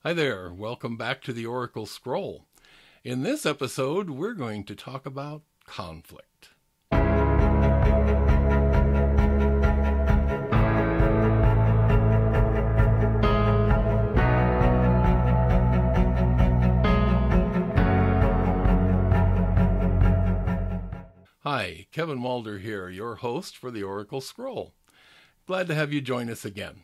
Hi there, welcome back to the Oracle Scroll. In this episode, we're going to talk about conflict. Hi, Kevin Walder here, your host for the Oracle Scroll. Glad to have you join us again.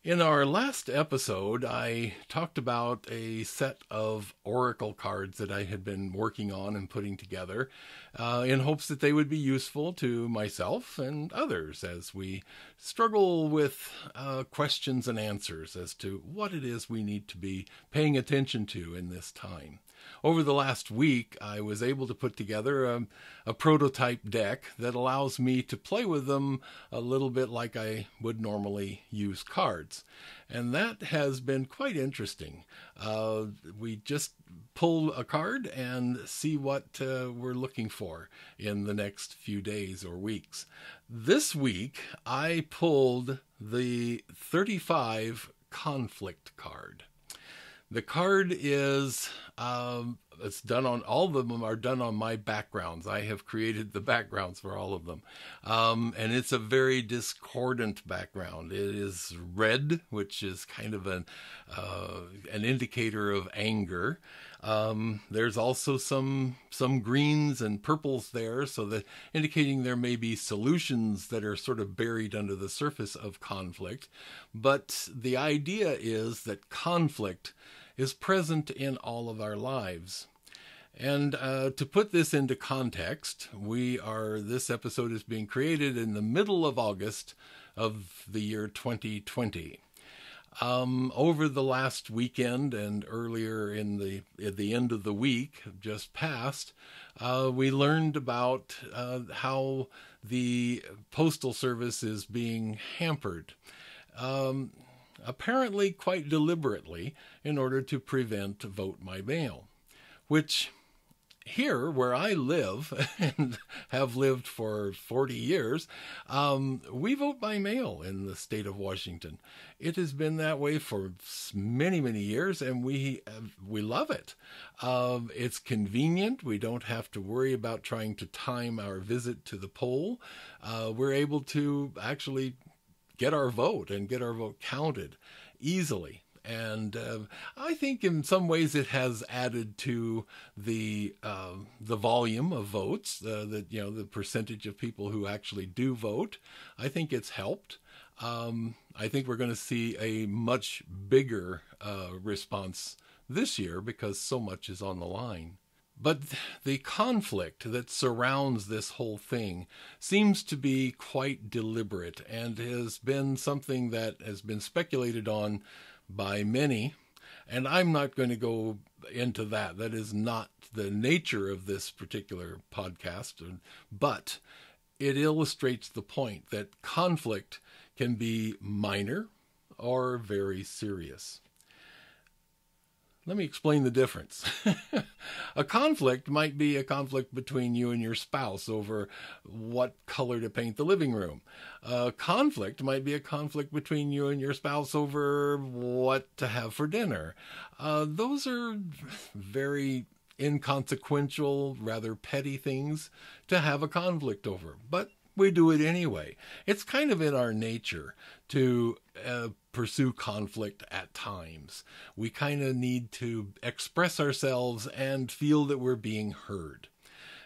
In our last episode, I talked about a set of oracle cards that I had been working on and putting together in hopes that they would be useful to myself and others as we struggle with questions and answers as to what it is we need to be paying attention to in this time. Over the last week, I was able to put together a prototype deck that allows me to play with them a little bit like I would normally use cards. And that has been quite interesting. We just pull a card and see what we're looking for in the next few days or weeks. This week, I pulled the 35 conflict card. The card is, it's done on, all of them are done on my backgrounds. I have created the backgrounds for all of them. And it's a very discordant background. It is red, which is kind of an indicator of anger. There's also some greens and purples there, so that indicating there may be solutions that are sort of buried under the surface of conflict. But the idea is that conflict is present in all of our lives. And to put this into context, this episode is being created in the middle of August of the year 2020. Over the last weekend and earlier at the end of the week just past, we learned about how the Postal Service is being hampered. Apparently quite deliberately, in order to prevent vote by mail, which here where I live and have lived for 40 years, we vote by mail in the state of Washington. It has been that way for many, many years, and we love it. It's convenient. We don't have to worry about trying to time our visit to the poll. We're able to actually get our vote and get our vote counted easily. And I think in some ways it has added to the volume of votes, the percentage of people who actually do vote. I think it's helped. I think we're going to see a much bigger response this year because so much is on the line. But the conflict that surrounds this whole thing seems to be quite deliberate and has been something that has been speculated on by many. And I'm not going to go into that. That is not the nature of this particular podcast. But it illustrates the point that conflict can be minor or very serious. Let me explain the difference. A conflict might be a conflict between you and your spouse over what color to paint the living room. A conflict might be a conflict between you and your spouse over what to have for dinner. Those are very inconsequential, rather petty things to have a conflict over. But we do it anyway. It's kind of in our nature to pursue conflict at times. We kind of need to express ourselves and feel that we're being heard.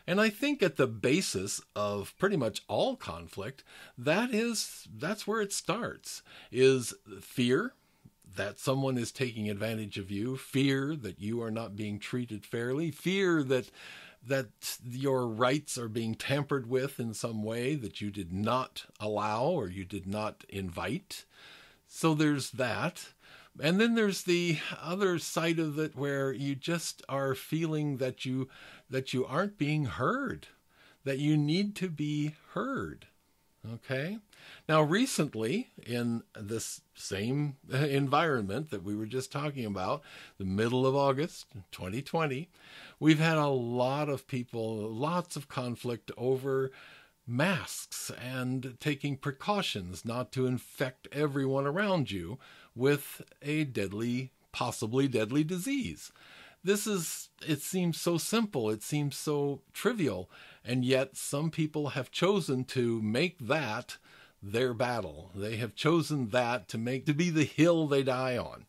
And I think at the basis of pretty much all conflict, that's where it starts, is fear that someone is taking advantage of you, fear that you are not being treated fairly, fear that your rights are being tampered with in some way that you did not allow or you did not invite. So there's that. And then there's the other side of it where you just are feeling that you aren't being heard, that you need to be heard. Okay? Now, recently, in this same environment that we were just talking about, the middle of August 2020, we've had a lot of people, lots of conflict over masks and taking precautions not to infect everyone around you with a deadly possibly deadly disease. It seems so simple, it seems so trivial, and yet some people have chosen to make that their battle. They have chosen that to be the hill they die on.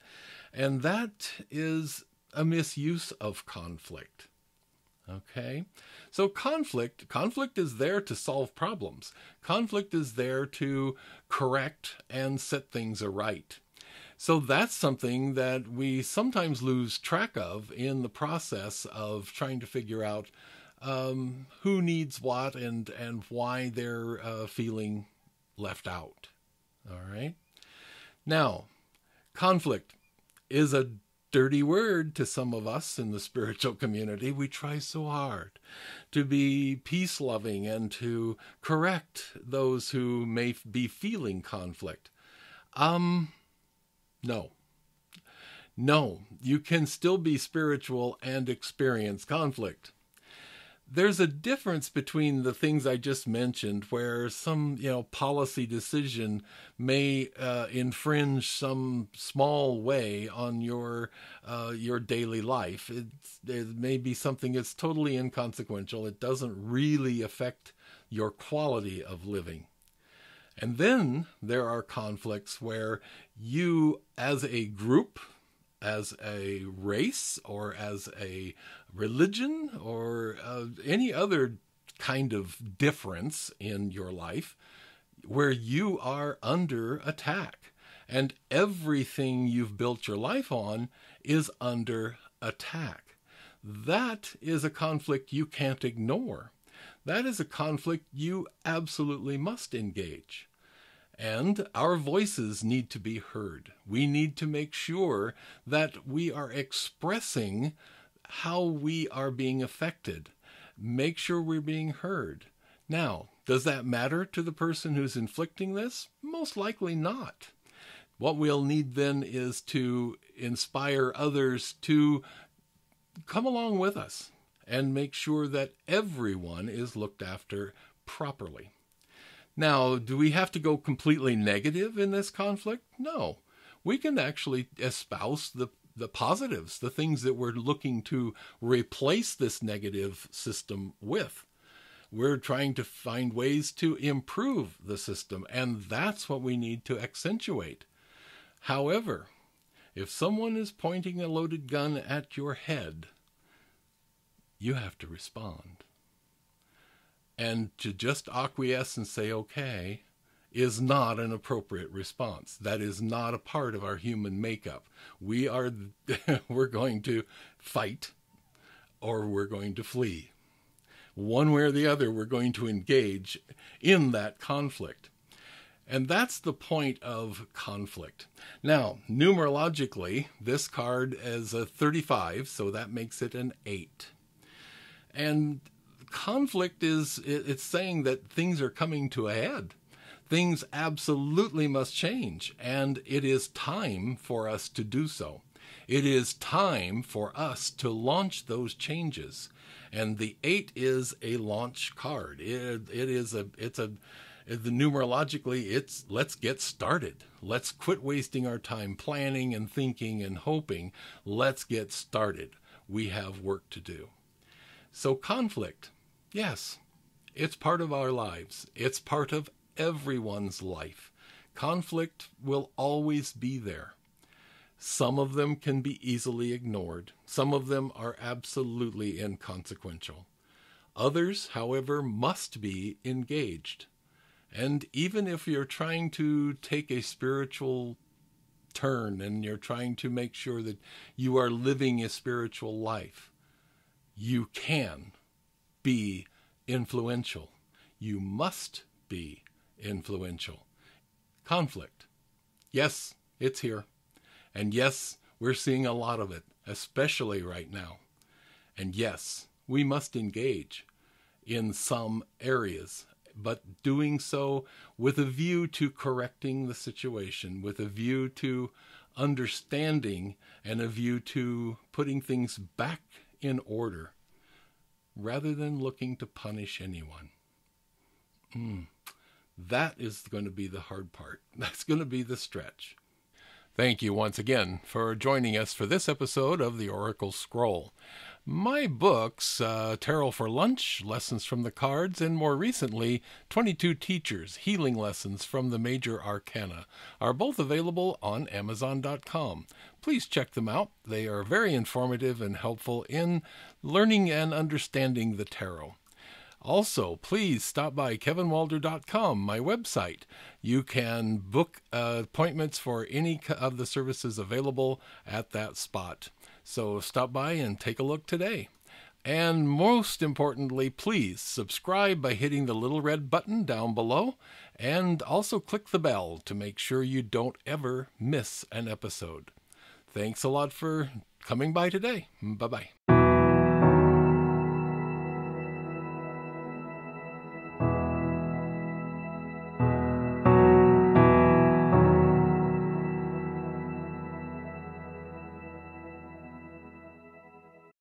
And that is a misuse of conflict. Okay? So conflict is there to solve problems. Conflict is there to correct and set things aright. So that's something that we sometimes lose track of in the process of trying to figure out who needs what and why they're feeling left out. All right? Now, conflict is a dirty word to some of us in the spiritual community. We try so hard to be peace-loving and to correct those who may be feeling conflict. No, you can still be spiritual and experience conflict. There's a difference between the things I just mentioned, where some, policy decision may infringe some small way on your daily life. It may be something that's totally inconsequential. It doesn't really affect your quality of living. And then there are conflicts where you, as a group, as a race, or as a religion, or any other kind of difference in your life, where you are under attack. And everything you've built your life on is under attack. That is a conflict you can't ignore. That is a conflict you absolutely must engage. And our voices need to be heard. We need to make sure that we are expressing how we are being affected. Make sure we're being heard. Now, does that matter to the person who's inflicting this? Most likely not. What we'll need then is to inspire others to come along with us and make sure that everyone is looked after properly. Now, do we have to go completely negative in this conflict? No. We can actually espouse the positives, the things that we're looking to replace this negative system with. We're trying to find ways to improve the system, and that's what we need to accentuate. However, if someone is pointing a loaded gun at your head, you have to respond. And to just acquiesce and say, okay, is not an appropriate response. That is not a part of our human makeup. We're going to fight or we're going to flee. One way or the other, we're going to engage in that conflict. And that's the point of conflict. Now, numerologically, this card is a 35, so that makes it an 8. And conflict it's saying that things are coming to a head. Things absolutely must change, and it is time for us to do so. It is time for us to launch those changes. And the 8 is a launch card. Numerologically, it's let's get started. Let's quit wasting our time planning and thinking and hoping. Let's get started. We have work to do. So conflict, yes, it's part of our lives. It's part of everyone's life. Conflict will always be there. Some of them can be easily ignored. Some of them are absolutely inconsequential. Others, however, must be engaged. And even if you're trying to take a spiritual turn and you're trying to make sure that you are living a spiritual life, you can be influential. You must be influential. Conflict. Yes, it's here. And yes, we're seeing a lot of it, especially right now. And yes, we must engage in some areas, but doing so with a view to correcting the situation, with a view to understanding and a view to putting things back in order, rather than looking to punish anyone. That is going to be the hard part. That's going to be the stretch. Thank you once again for joining us for this episode of the Oracle Scroll. My books, Tarot for Lunch, Lessons from the Cards, and more recently, 22 Teachers, Healing Lessons from the Major Arcana, are both available on Amazon.com. Please check them out. They are very informative and helpful in learning and understanding the tarot. Also, please stop by kevinwalder.com, my website. You can book appointments for any of the services available at that spot. So stop by and take a look today. And most importantly, please subscribe by hitting the little red button down below, and also click the bell to make sure you don't ever miss an episode. Thanks a lot for coming by today. Bye-bye.